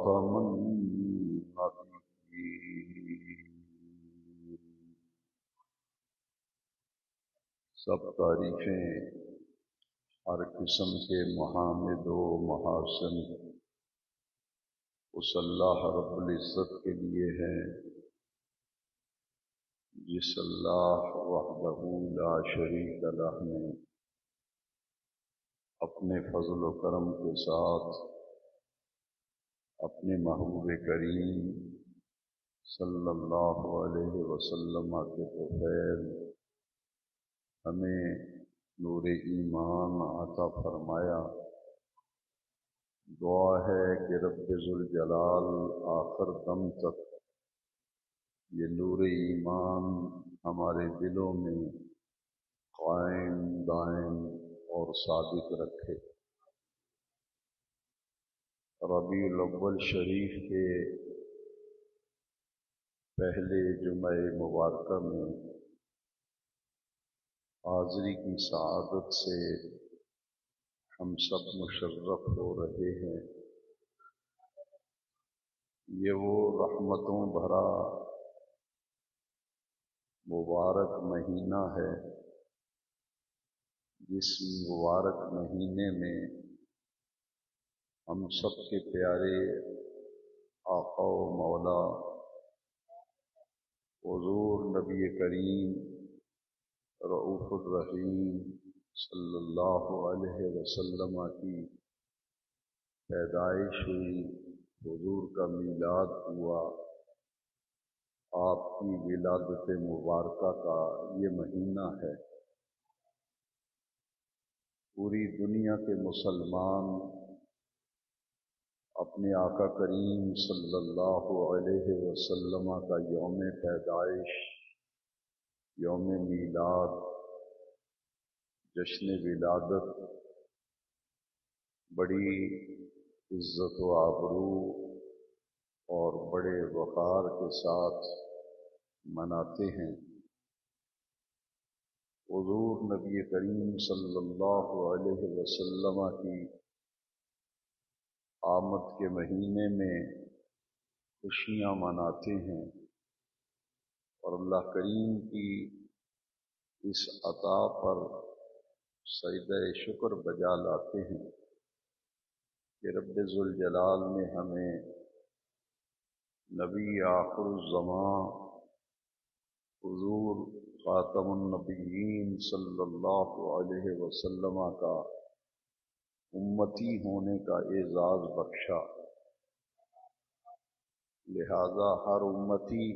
خاتم النبیین۔ سب تعریفیں ہر قسم کے محامد و محاسن اس اللہ رب العزت کے لیے ہیں جس اللہ وحدہ لا شریک لہ نے اپنے فضل و کرم کے ساتھ اپنے محبوب کریم صلی اللہ علیہ وسلم کے طفیل ہمیں نور ایمان عطا فرمایا۔ دعا ہے کہ رب ذوالجلال آخر دم تک یہ نور ایمان ہمارے دلوں میں قائم دائم اور ثابت رکھے۔ ربیع الاول شریف کے پہلے جمعہ مبارکہ میں حاضری کی سعادت سے ہم سب مشرف ہو رہے ہیں۔ یہ وہ رحمتوں بھرا مبارک مہینہ ہے جس مبارک مہینے میں ہم سب کے پیارے آقا و مولا حضور نبی کریم رؤوف الرحیم صلی اللہ علیہ وسلم کی پیدائش ہوئی، حضور کا میلاد ہوا، آپ کی ولادت مبارکہ کا یہ مہینہ ہے۔ پوری دنیا کے مسلمان اپنے آقا کریم صلی اللہ علیہ وسلم کا یوم پیدائش، یوم میلاد، جشن ولادت بڑی عزت و آبرو اور بڑے وقار کے ساتھ مناتے ہیں۔ حضور نبی کریم صلی اللہ علیہ وسلم کی آمد کے مہینے میں خوشیاں مناتے ہیں اور اللہ کریم کی اس عطا پر سجدہ شکر بجا لاتے ہیں کہ رب ذوالجلال نے ہمیں نبی آخر الزمان حضور خاتم النبیین صلی اللہ علیہ وسلم کا امتی ہونے کا اعزاز بخشا۔ لہذا ہر امتی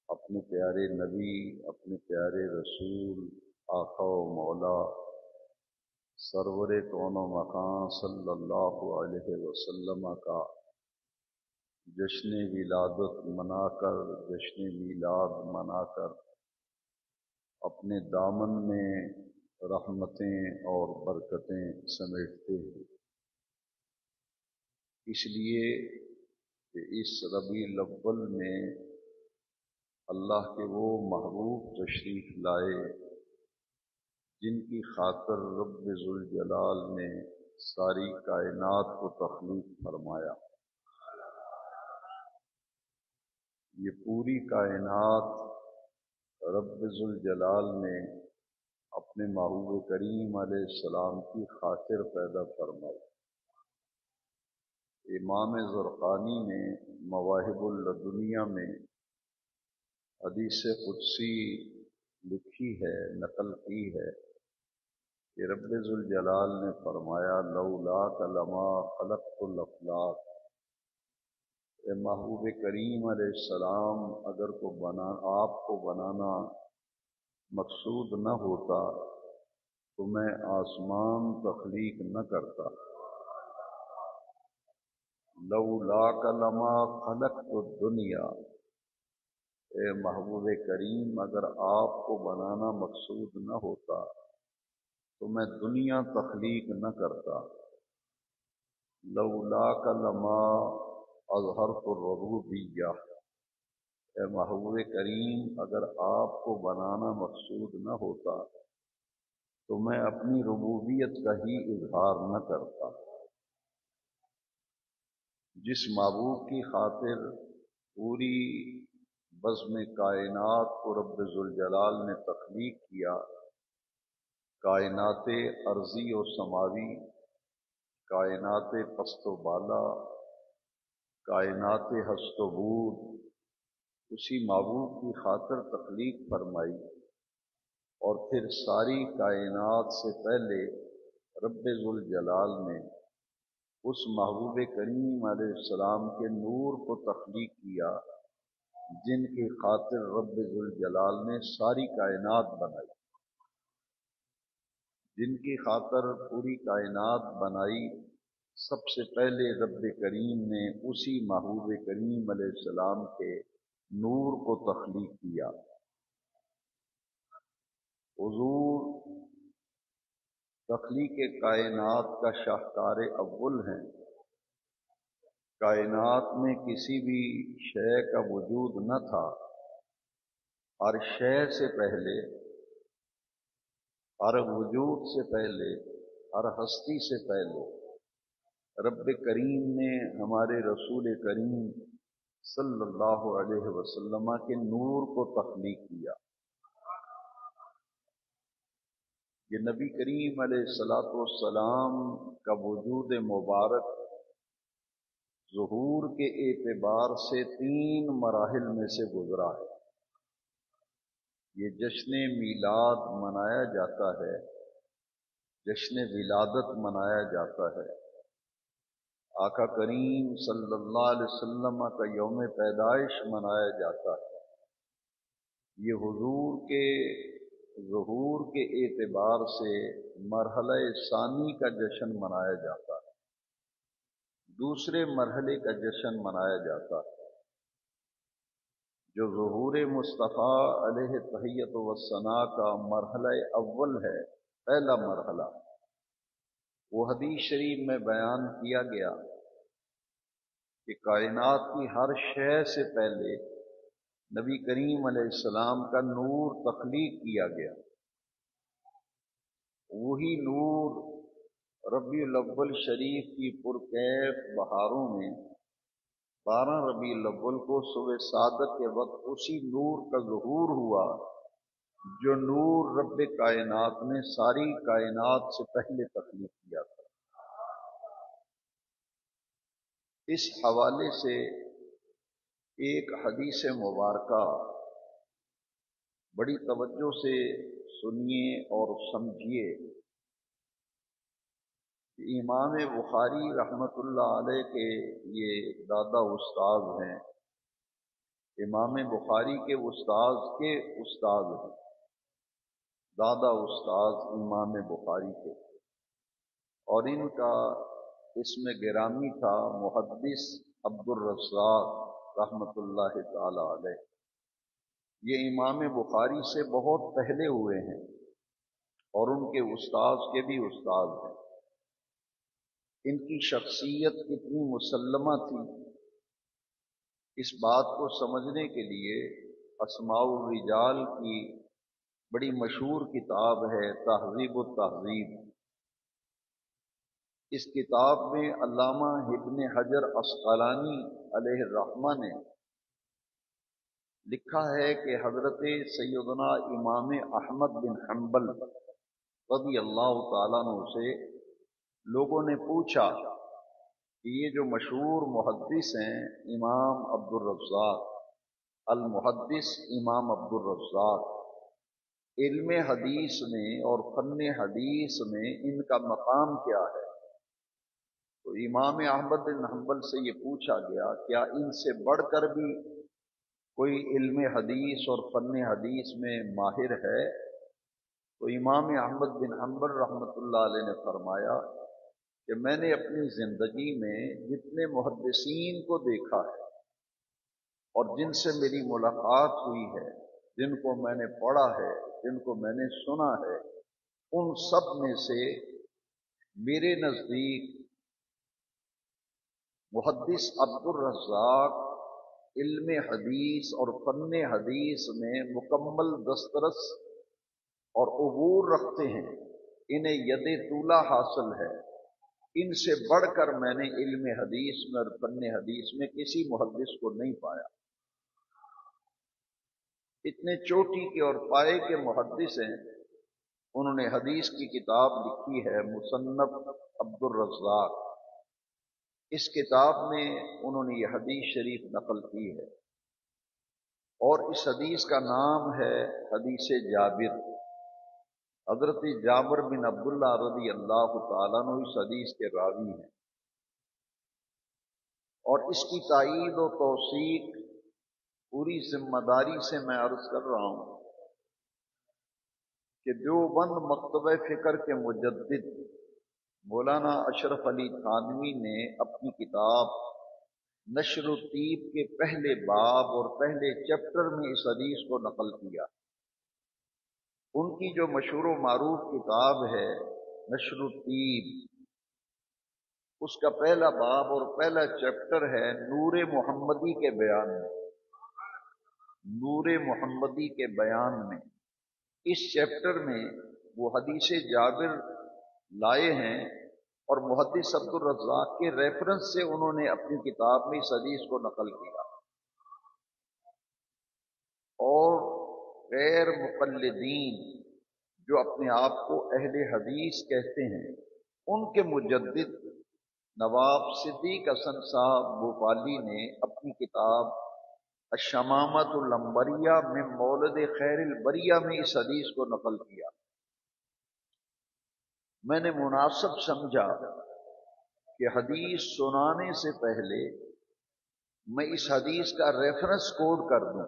اپنے پیارے نبی، اپنے پیارے رسول آقا و مولا سرور کون و مکان صلی اللہ علیہ وسلم کا جشن ولادت منا کر، جشن میلاد منا کر اپنے دامن میں رحمتیں اور برکتیں سمیٹتے ہیں۔ اس لیے کہ اس ربیع الاول میں اللہ کے وہ محبوب تشریف لائے جن کی خاطر رب ذوالجلال نے ساری کائنات کو تخلیق فرمایا۔ یہ پوری کائنات رب ذوالجلال نے اپنے محبوب کریم علیہ السلام کی خاطر پیدا فرمائی۔ امام زرقانی نے مواہب اللدنیہ میں حدیث قدسی لکھی ہے، نقل کی ہے کہ رب ذوالجلال نے فرمایا لولاک لما خلقت الافلاک۔ اے محبوب کریم علیہ السلام، اگر آپ کو بنانا مقصود نہ ہوتا تو میں آسمان تخلیق نہ کرتا۔ لولاک لما خلقت الدنیا، اے محبوب کریم اگر آپ کو بنانا مقصود نہ ہوتا تو میں دنیا تخلیق نہ کرتا۔ لولاک لما اظہرت الربوبیہ، اے محبوب کریم اگر آپ کو بنانا مقصود نہ ہوتا تو میں اپنی ربوبیت کا ہی اظہار نہ کرتا۔ جس معبود کی خاطر پوری بزم کائنات کو رب ذوالجلال نے تخلیق کیا، کائنات ارضی و سماوی، کائنات پست و بالا، کائنات ہست و بود، اسی معبود کی خاطر تخلیق فرمائی، اور پھر ساری کائنات سے پہلے رب ذوالجلال نے اس محبوب کریم علیہ السلام کے نور کو تخلیق کیا، جن کی خاطر رب ذوالجلال نے ساری کائنات بنائی، جن کی خاطر پوری کائنات بنائی۔ سب سے پہلے رب کریم نے اسی محبوب کریم علیہ السلام کے نور کو تخلیق کیا۔ حضور تخلیق کائنات کا شاہکار اول ہیں۔ کائنات میں کسی بھی شے کا وجود نہ تھا، ہر شے سے پہلے، ہر وجود سے پہلے، ہر ہستی سے پہلے رب کریم نے ہمارے رسول کریم صلی اللہ علیہ وسلم کے نور کو تخلیق کیا۔ یہ نبی کریم علیہ الصلوۃ والسلام کا وجود مبارک ظہور کے اعتبار سے 3 مراحل میں سے گزرا ہے۔ یہ جشن میلاد منایا جاتا ہے، جشن ولادت منایا جاتا ہے، آقا کریم صلی اللہ علیہ وسلم کا یوم پیدائش منایا جاتا ہے۔ یہ حضور کے ظہور کے اعتبار سے مرحلہ ثانی کا جشن منایا جاتا ہے، دوسرے مرحلے کا جشن منایا جاتا ہے، جو ظہور مصطفیٰ علیہ تحیت و ثناء کا مرحلہ اول ہے، پہلا مرحلہ۔ وہ حدیث شریف میں بیان کیا گیا کہ کائنات کی ہر شے سے پہلے نبی کریم علیہ السلام کا نور تخلیق کیا گیا۔ وہی نور ربیع الاول شریف کی پرکیف بہاروں میں 12 ربیع الاول کو صبح صادق کے وقت اسی نور کا ظہور ہوا، جو نور رب کائنات نے ساری کائنات سے پہلے تخلیق کیا تھا۔ اس حوالے سے ایک حدیث مبارکہ بڑی توجہ سے سنیے اور سمجھیے۔ امام بخاری رحمۃ اللہ علیہ کے یہ دادا استاد ہیں، امام بخاری کے استاد ہیں، دادا استاد امام بخاری کے، اور ان کا اسم گرامی تھا محدث عبد الرزاق رحمۃ اللہ تعالی علیہ۔ یہ امام بخاری سے بہت پہلے ہوئے ہیں اور ان کے استاد کے بھی استاد ہیں۔ ان کی شخصیت کتنی مسلمہ تھی، اس بات کو سمجھنے کے لیے اسماء الرجال کی بڑی مشہور کتاب ہے تہذیب التہذیب۔ اس کتاب میں علامہ ابن حجر عسقلانی علیہ الرحمہ نے لکھا ہے کہ حضرت سیدنا امام احمد بن حنبل رضی اللہ تعالیٰ عنہ سے لوگوں نے پوچھا کہ یہ جو مشہور محدث ہیں امام عبد الرزاق، المحدث امام عبد الرزاق، علم حدیث میں اور فن حدیث میں ان کا مقام کیا ہے؟ تو امام احمد بن حنبل سے یہ پوچھا گیا کیا ان سے بڑھ کر بھی کوئی علم حدیث اور فن حدیث میں ماہر ہے؟ تو امام احمد بن حنبل رحمۃ اللہ علیہ نے فرمایا کہ میں نے اپنی زندگی میں جتنے محدثین کو دیکھا ہے اور جن سے میری ملاقات ہوئی ہے، جن کو میں نے پڑھا ہے، جن کو میں نے سنا ہے، ان سب میں سے میرے نزدیک محدث عبد الرزاق علم حدیث اور فن حدیث میں مکمل دسترس اور عبور رکھتے ہیں، انہیں ید طولہ حاصل ہے، ان سے بڑھ کر میں نے علم حدیث میں اور فن حدیث میں کسی محدث کو نہیں پایا۔ اتنے چوٹی کے اور پائے کے محدث ہیں، انہوں نے حدیث کی کتاب لکھی ہے مصنف عبد الرزاق۔ اس کتاب میں انہوں نے یہ حدیث شریف نقل کی ہے، اور اس حدیث کا نام ہے حدیث جابر۔ حضرت جابر بن عبداللہ رضی اللہ تعالیٰ عنہ اس حدیث کے راوی ہیں، اور اس کی تائید و توثیق پوری ذمہ داری سے میں عرض کر رہا ہوں کہ دیوبند مکتبہ فکر کے مجدد مولانا اشرف علی تھانوی نے اپنی کتاب نشر الطیب کے پہلے باب اور پہلے چیپٹر میں اس حدیث کو نقل کیا۔ ان کی جو مشہور و معروف کتاب ہے نشر الطیب، اس کا پہلا باب اور پہلا چیپٹر ہے نور محمدی کے بیان میں۔ نور محمدی کے بیان میں اس چیپٹر میں وہ حدیث جابر لائے ہیں، اور محدث عبد الرزاق کے ریفرنس سے انہوں نے اپنی کتاب میں اس حدیث کو نقل کیا۔ اور غیر مقلدین جو اپنے آپ کو اہل حدیث کہتے ہیں، ان کے مجدد نواب صدیق حسن صاحب بھوپالی نے اپنی کتاب الشمامۃ العنبریہ من مولد خیر البریہ میں اس حدیث کو نقل کیا۔ میں نے مناسب سمجھا کہ حدیث سنانے سے پہلے میں اس حدیث کا ریفرنس کوڈ کر دوں۔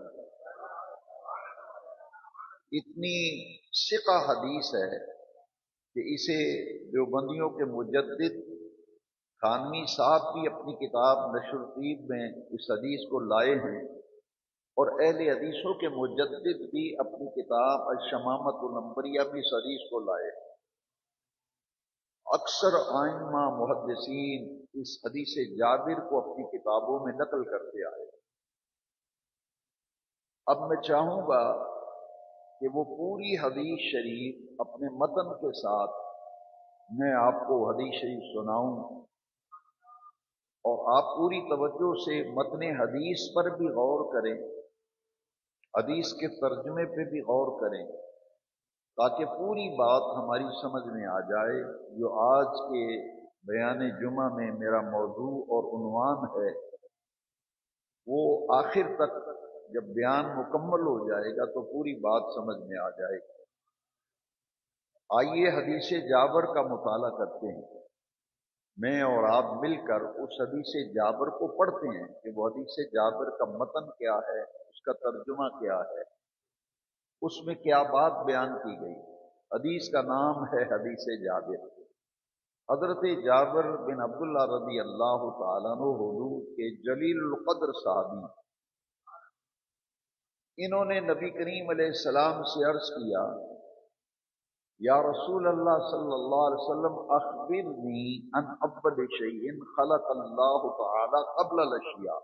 اتنی ثقہ حدیث ہے کہ اسے دیوبندیوں کے مجدد تھانوی صاحب بھی اپنی کتاب نشر الطیب میں اس حدیث کو لائے ہیں، اور اہل حدیثوں کے مجدد بھی اپنی کتاب الشمامۃ العنبریہ میں اس حدیث کو لائے ہیں۔ اکثر ائمہ محدثین اس حدیث جابر کو اپنی کتابوں میں نقل کرتے آئے۔ اب میں چاہوں گا کہ وہ پوری حدیث شریف اپنے متن کے ساتھ میں آپ کو حدیث شریف سناؤں، اور آپ پوری توجہ سے متن حدیث پر بھی غور کریں، حدیث کے ترجمے پہ بھی غور کریں، تاکہ پوری بات ہماری سمجھ میں آ جائے۔ جو آج کے بیان جمعہ میں میرا موضوع اور عنوان ہے، وہ آخر تک جب بیان مکمل ہو جائے گا تو پوری بات سمجھ میں آ جائے گی۔ آئیے حدیث جابر کا مطالعہ کرتے ہیں، میں اور آپ مل کر اس حدیث جابر کو پڑھتے ہیں کہ وہ حدیث جابر کا متن کیا ہے، اس کا ترجمہ کیا ہے، اس میں کیا بات بیان کی گئی۔ حدیث کا نام ہے حدیث جابر۔ حضرت جابر بن عبداللہ رضی اللہ تعالیٰ عنہ حضور کے جلیل القدر صحابی، انہوں نے نبی کریم علیہ السلام سے عرض کیا، یا رسول اللہ صلی اللہ علیہ وسلم اخبرنی عن اول شیء خلق اللہ تعالی قبل الاشیاء۔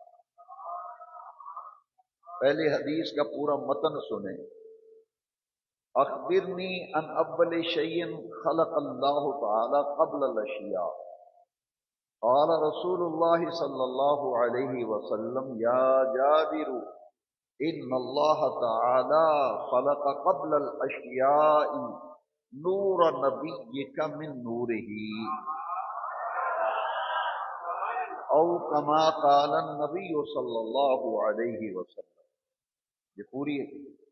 پہلے حدیث کا پورا متن سنیں۔ اخبرنی عن اول شیء خلق اللہ تعالی قبل الاشیاء۔ قال رسول اللہ صلی اللہ علیہ وسلم یا جابر ان اللہ تعالی خلق قبل الاشیاء نور نبیک من نورہ، او کما قال النبی صلی اللہ علیہ وسلم۔ یہ پوری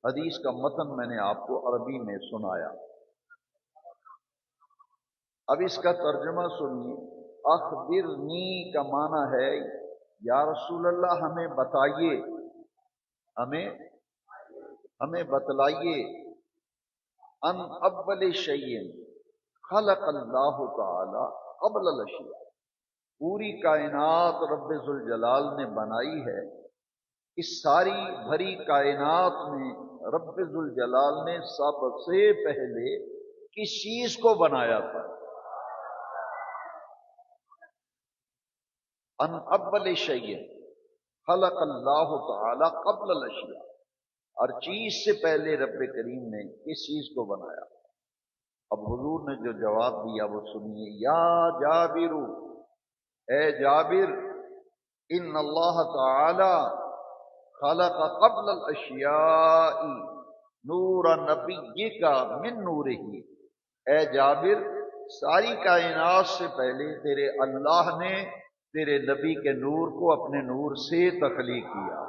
حدیث کا متن میں نے آپ کو عربی میں سنایا۔ اب اس کا ترجمہ سنیے۔ اخبرنی کا معنی ہے یا رسول اللہ ہمیں بتائیے، ہمیں بتلائیے، ان اول شیء خلق اللہ تعالی قبل الاشیاء، پوری کائنات رب ذوالجلال نے بنائی ہے، اس ساری بھری کائنات میں رب ذوالجلال نے سب سے پہلے کس چیز کو بنایا تھا؟ ان اول شیء خلق اللہ تعالی قبل الاشیاء، ہر چیز سے پہلے رب کریم نے کس چیز کو بنایا؟ اب حضور نے جو جواب دیا وہ سنیے، یا جابر، اے جابر، ان اللہ تعالی خلق قبل الاشیاء نور نبیک من نورہ، اے جابر، ساری کائنات سے پہلے تیرے اللہ نے تیرے نبی کے نور کو اپنے نور سے تخلیق کیا۔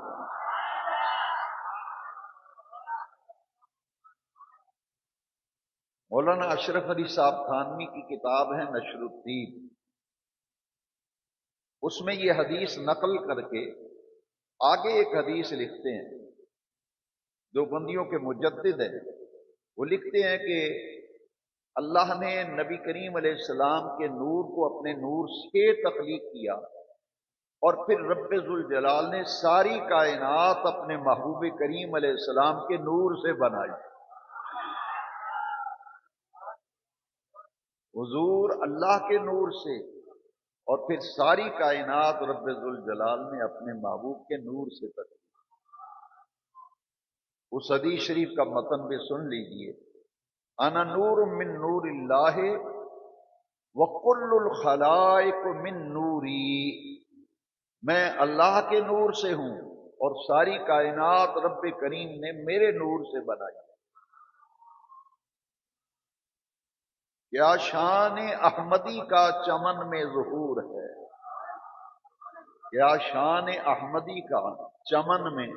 مولانا اشرف علی صاحب تھانوی کی کتاب ہے نشر الدین، اس میں یہ حدیث نقل کر کے آگے ایک حدیث لکھتے ہیں، جو بندیوں کے مجدد ہیں، وہ لکھتے ہیں کہ اللہ نے نبی کریم علیہ السلام کے نور کو اپنے نور سے تخلیق کیا، اور پھر رب ذوالجلال نے ساری کائنات اپنے محبوب کریم علیہ السلام کے نور سے بنائی۔ حضور اللہ کے نور سے، اور پھر ساری کائنات رب ذوالجلال نے اپنے محبوب کے نور سے تخلیق۔ اس حدیث شریف کا متن بھی سن لیجئے، انا نور من نور اللہ وکل الخلائق من نوری، میں اللہ کے نور سے ہوں اور ساری کائنات رب کریم نے میرے نور سے بنائی۔ کیا شان احمدی کا چمن میں ظہور ہے، کیا شان احمدی کا چمن میں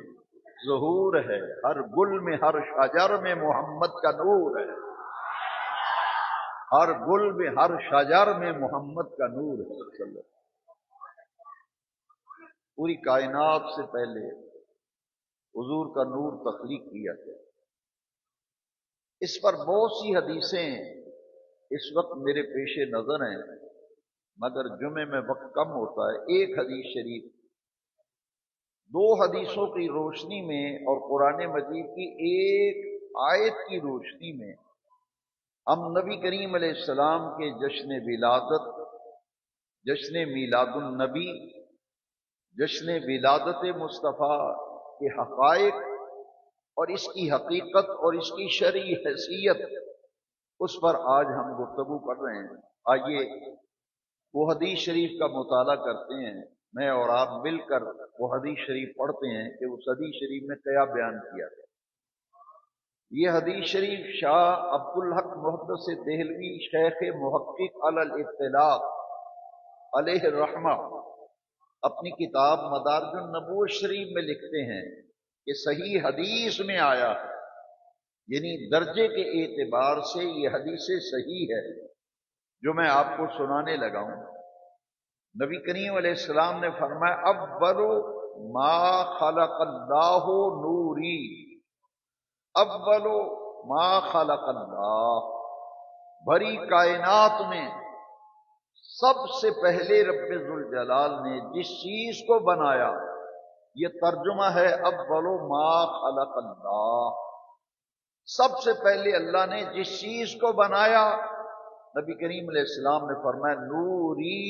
ظہور ہے، ہر گل میں ہر شجر میں محمد کا نور ہے، ہر گل میں ہر شجر میں محمد کا نور ہے صلی اللہ۔ پوری کائنات سے پہلے حضور کا نور تخلیق کیا گیا۔ اس پر بہت سی حدیثیں اس وقت میرے پیش نظر ہیں، مگر جمعے میں وقت کم ہوتا ہے۔ ایک حدیث شریف، دو حدیثوں کی روشنی میں اور قرآن مجید کی ایک آیت کی روشنی میں ہم نبی کریم علیہ السلام کے جشن ولادت، جشن میلاد النبی، جشن ولادت مصطفیٰ کے حقائق اور اس کی حقیقت اور اس کی شرعی حیثیت، اس پر آج ہم گفتگو کر رہے ہیں۔ آئیے وہ حدیث شریف کا مطالعہ کرتے ہیں، میں اور آپ مل کر وہ حدیث شریف پڑھتے ہیں کہ اس حدیث شریف میں کیا بیان کیا گیا۔ یہ حدیث شریف شاہ عبدالحق محدث دہلوی شیخ محقق علی الاطلاق علیہ الرحمہ اپنی کتاب مدارج النبوۃ شریف میں لکھتے ہیں کہ صحیح حدیث میں آیا ہے، یعنی درجے کے اعتبار سے یہ حدیث صحیح ہے جو میں آپ کو سنانے لگا ہوں۔ نبی کریم علیہ السلام نے فرمایا، اول ما خلق اللہ نوری، اول ما خلق اللہ، بھری کائنات میں سب سے پہلے رب ذوالجلال نے جس چیز کو بنایا، یہ ترجمہ ہے اول ما خلق اللہ، سب سے پہلے اللہ نے جس چیز کو بنایا، نبی کریم علیہ السلام نے فرمایا نوری،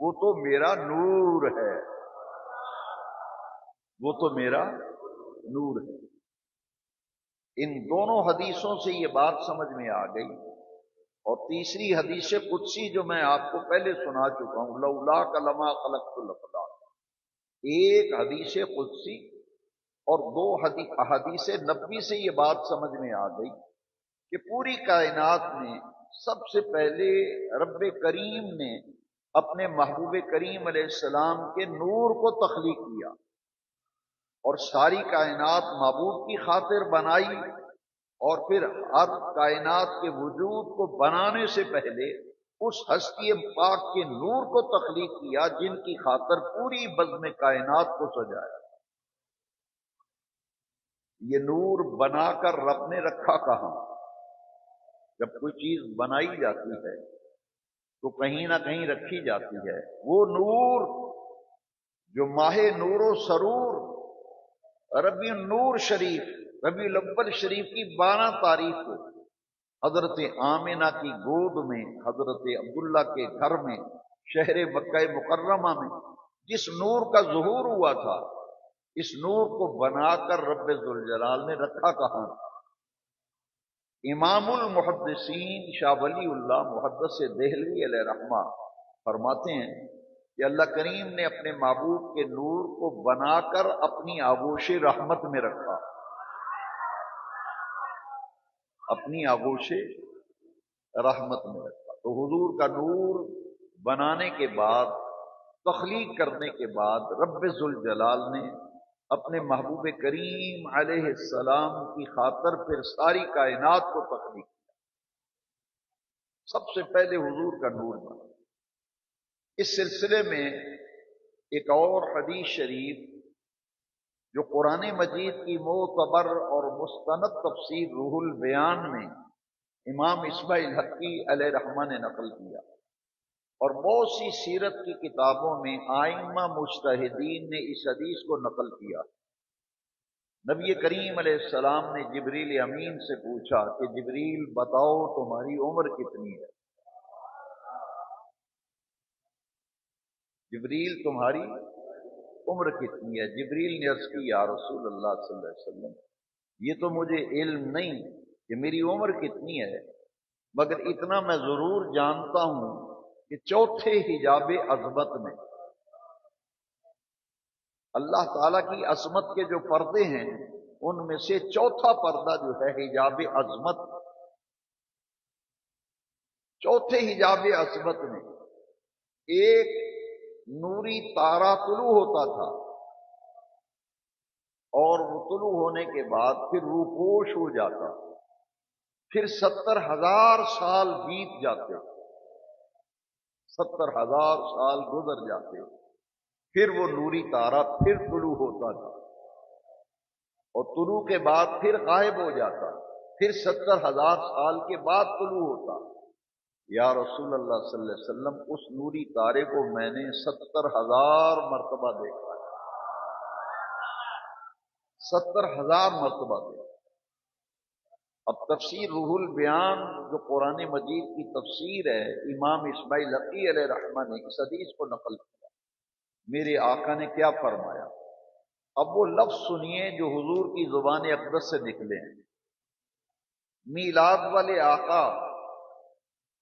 وہ تو میرا نور ہے، وہ تو میرا نور ہے۔ ان دونوں حدیثوں سے یہ بات سمجھ میں آ گئی۔ اور تیسری حدیث قدسی جو میں آپ کو پہلے سنا چکا ہوں، لولاک لما خلقت الافلاک، ایک حدیث قدسی اور دو احادیث نبوی سے یہ بات سمجھ میں آ گئی کہ پوری کائنات میں سب سے پہلے رب کریم نے اپنے محبوب کریم علیہ السلام کے نور کو تخلیق کیا، اور ساری کائنات معبود کی خاطر بنائی، اور پھر ہر کائنات کے وجود کو بنانے سے پہلے اس ہستی پاک کے نور کو تخلیق کیا جن کی خاطر پوری بزم کائنات کو سجایا۔ یہ نور بنا کر رب نے رکھا کہاں؟ جب کوئی چیز بنائی جاتی ہے تو کہیں نہ کہیں رکھی جاتی ہے۔ وہ نور جو ماہ نور و سرور ربیع النور شریف، ربیع الاول شریف کی 12 تاریخ کو حضرت آمنہ کی گود میں، حضرت عبداللہ کے گھر میں، شہر مکہ مکرمہ میں جس نور کا ظہور ہوا تھا، اس نور کو بنا کر رب ذوالجلال نے رکھا کہاں؟ امام المحدثین شاہ ولی اللہ محدث دہلوی علیہ رحمہ فرماتے ہیں کہ اللہ کریم نے اپنے محبوب کے نور کو بنا کر اپنی آغوش رحمت میں رکھا، اپنی آغوش رحمت میں رکھا۔ تو حضور کا نور بنانے کے بعد، تخلیق کرنے کے بعد، رب ذوالجلال نے اپنے محبوب کریم علیہ السلام کی خاطر پھر ساری کائنات کو تخلیق کیا۔ سب سے پہلے حضور کا نور بنا۔ اس سلسلے میں ایک اور حدیث شریف جو قرآن مجید کی معتبر اور مستند تفسیر روح البیان میں امام اسماعیل حقی علیہ رحمہ نے نقل کیا، اور بہت سی سیرت کی کتابوں میں آئمہ مجتہدین نے اس حدیث کو نقل کیا۔ نبی کریم علیہ السلام نے جبریل امین سے پوچھا کہ جبریل بتاؤ تمہاری عمر کتنی ہے؟ جبریل تمہاری عمر کتنی ہے؟ جبریل نے عرض کی یا رسول اللہ صلی اللہ علیہ وسلم یہ تو مجھے علم نہیں کہ میری عمر کتنی ہے، مگر اتنا میں ضرور جانتا ہوں کہ چوتھے حجاب عظمت میں اللہ تعالیٰ کی عظمت کے جو پردے ہیں ان میں سے چوتھا پردہ جو ہے حجاب عظمت، چوتھے حجاب عظمت میں ایک نوری تارا طلوع ہوتا تھا، اور وہ طلوع ہونے کے بعد پھر روپوش ہو جاتا، پھر 70,000 سال بیت جاتے، 70,000 سال گزر جاتے، پھر وہ نوری تارا پھر طلوع ہوتا تھا، اور طلوع کے بعد پھر غائب ہو جاتا، پھر 70,000 سال کے بعد طلوع ہوتا۔ یا رسول اللہ صلی اللہ علیہ وسلم اس نوری تارے کو میں نے 70,000 مرتبہ دیکھا، 70,000 مرتبہ دیکھا۔ اب تفسیر روح البیان جو قرآن مجید کی تفسیر ہے، امام اسماعیل حقی علیہ رحمہ نے اس حدیث کو نقل کیا۔ میرے آقا نے کیا فرمایا؟ اب وہ لفظ سنیے جو حضور کی زبان اقدس سے نکلے ہیں۔ میلاد والے آقا،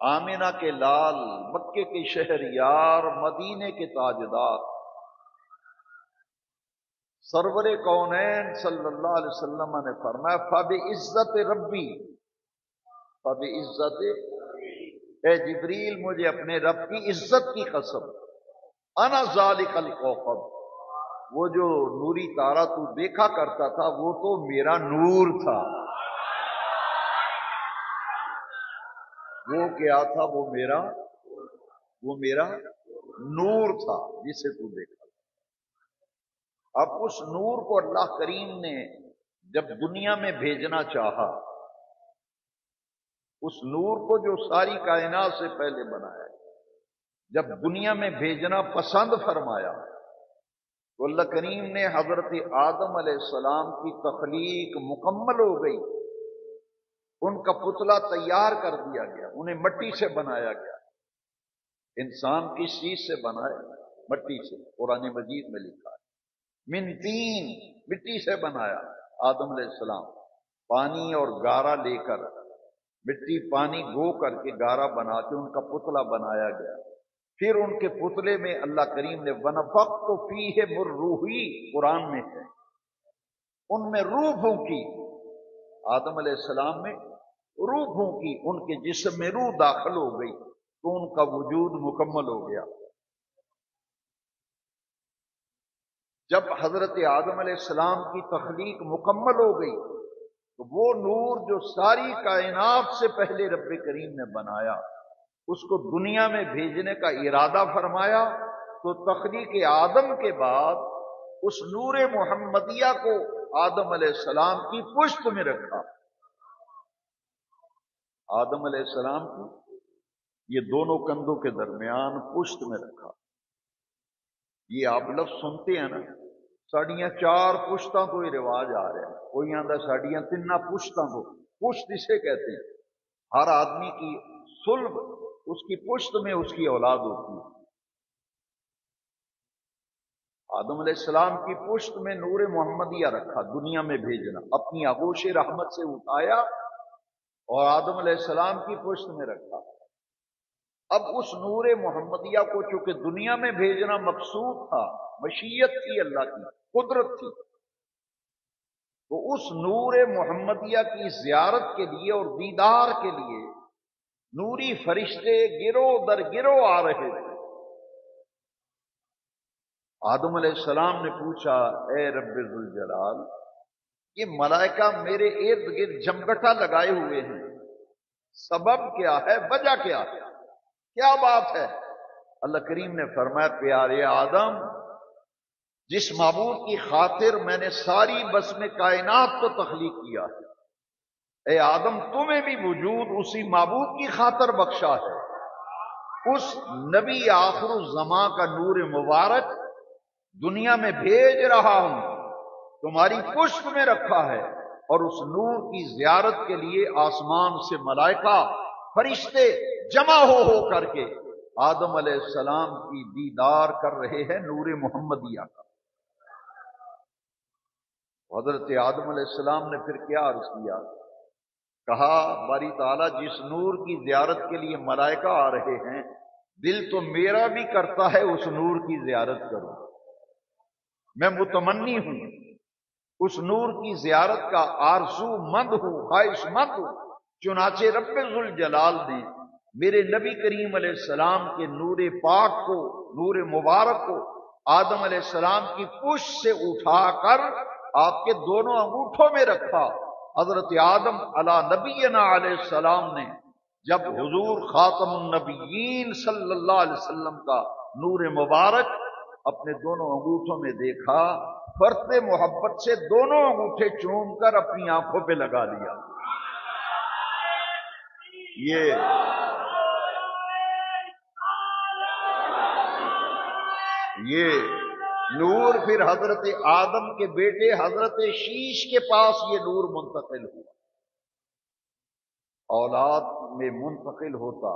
آمنہ کے لال، مکے کے شہریار، مدینے کے تاجدار، سرور کونین صلی اللہ علیہ وسلم نے فرمایا فَبِعِزَّتِ ربی، فَبِعِزَّتِ، اے جبریل مجھے اپنے رب کی عزت کی قسم، انا ذالک الکوكب، وہ جو نوری تارا تو دیکھا کرتا تھا وہ تو میرا نور تھا۔ وہ کیا تھا؟ وہ میرا نور تھا جسے تو دیکھا۔ اب اس نور کو اللہ کریم نے جب دنیا میں بھیجنا چاہا، اس نور کو جو ساری کائنات سے پہلے بنایا، جب دنیا میں بھیجنا پسند فرمایا تو اللہ کریم نے حضرت آدم علیہ السلام کی تخلیق مکمل ہو گئی، ان کا پتلا تیار کر دیا گیا، انہیں مٹی سے بنایا گیا۔ انسان کس چیز سے بنایا؟ مٹی سے۔ قرآن مجید میں لکھا ہے من تین، مٹی سے بنایا آدم علیہ السلام، پانی اور گارا لے کر، مٹی پانی گو کر کے گارا بنا کے ان کا پتلا بنایا گیا۔ پھر ان کے پتلے میں اللہ کریم نے وَنَفَخْتُ فِيهِ مِن رُوحِي، قرآن میں ہے، ان میں روح پھونکی، آدم علیہ السلام میں روح پھونکی، ان کے جسم میں روح داخل ہو گئی تو ان کا وجود مکمل ہو گیا۔ جب حضرت آدم علیہ السلام کی تخلیق مکمل ہو گئی تو وہ نور جو ساری کائنات سے پہلے رب کریم نے بنایا، اس کو دنیا میں بھیجنے کا ارادہ فرمایا، تو تخلیق آدم کے بعد اس نور محمدیہ کو آدم علیہ السلام کی پشت میں رکھا۔ آدم علیہ السلام کی یہ دونوں کندھوں کے درمیان پشت میں رکھا۔ یہ آپ لفظ سنتے ہیں نا، ساڑیاں چار پشتاں کو ہی رواج آ رہا ہے، کوئی آندہ ساڑیاں تنہ پشتاں کو، پشت اسے کہتے ہیں۔ ہر آدمی کی صلب اس کی پشت میں اس کی اولاد ہوتی ہے۔ آدم علیہ السلام کی پشت میں نور محمدیہ رکھا، دنیا میں بھیجنا، اپنی آغوش رحمت سے اٹھایا اور آدم علیہ السلام کی پشت میں رکھا۔ اب اس نور محمدیہ کو چونکہ دنیا میں بھیجنا مقصود تھا، مشیت تھی اللہ کی، قدرت تھی، تو اس نور محمدیہ کی زیارت کے لیے اور دیدار کے لیے نوری فرشتے گروہ در گروہ آ رہے تھے۔ آدم علیہ السلام نے پوچھا، اے رب ذوالجلال، یہ ملائکہ میرے ارد گرد جمگٹا لگائے ہوئے ہیں، سبب کیا ہے، وجہ کیا ہے، کیا بات ہے؟ اللہ کریم نے فرمایا، پیارے آدم، جس معبود کی خاطر میں نے ساری بسم کائنات کو تخلیق کیا ہے، اے آدم تمہیں بھی وجود اسی معبود کی خاطر بخشا ہے۔ اس نبی آخر الزماں کا نور مبارک دنیا میں بھیج رہا ہوں، تمہاری پشت میں رکھا ہے، اور اس نور کی زیارت کے لیے آسمان سے ملائکہ فرشتے جمع ہو کر کے آدم علیہ السلام کی دیدار کر رہے ہیں نور محمدیہ کا۔ حضرت آدم علیہ السلام نے پھر کیا عرض کیا؟ کہا، باری تعالیٰ، جس نور کی زیارت کے لیے ملائکہ آ رہے ہیں، دل تو میرا بھی کرتا ہے اس نور کی زیارت کروں، میں متمنی ہوں، اس نور کی زیارت کا آرزو مند ہوں، خواہش مند ہوں۔ چنانچہ رب ذوالجلال نے میرے نبی کریم علیہ السلام کے نور پاک کو، نور مبارک کو آدم علیہ السلام کی پشت سے اٹھا کر آپ کے دونوں انگوٹھوں میں رکھا۔ حضرت آدم علی نبینا علیہ السلام نے جب حضور خاتم النبیین صلی اللہ علیہ وسلم کا نور مبارک اپنے دونوں انگوٹھوں میں دیکھا، فرط محبت سے دونوں انگوٹھے چوم کر اپنی آنکھوں پہ لگا لیا۔ یہ نور پھر حضرت آدم کے بیٹے حضرت شیش کے پاس یہ نور منتقل ہوا، اولاد میں منتقل ہوتا،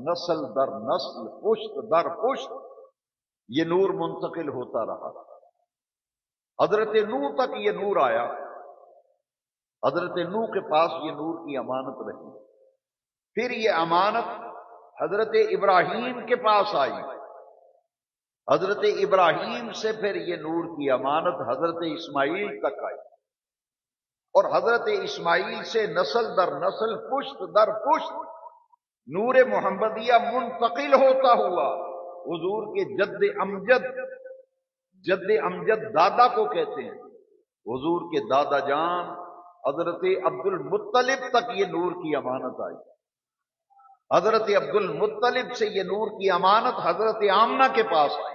نسل در نسل، پشت در پشت یہ نور منتقل ہوتا رہا۔ حضرت نوح تک یہ نور آیا، حضرت نوح کے پاس یہ نور کی امانت رہی، پھر یہ امانت حضرت ابراہیم کے پاس آئی، حضرت ابراہیم سے پھر یہ نور کی امانت حضرت اسماعیل تک آئی، اور حضرت اسماعیل سے نسل در نسل، پشت در پشت نور محمدیہ منتقل ہوتا ہوا حضور کے جد امجد دادا کو کہتے ہیں، حضور کے دادا جان حضرت عبد المطلب تک یہ نور کی امانت آئی، حضرت عبد المطلب سے یہ نور کی امانت حضرت آمنہ کے پاس آئی،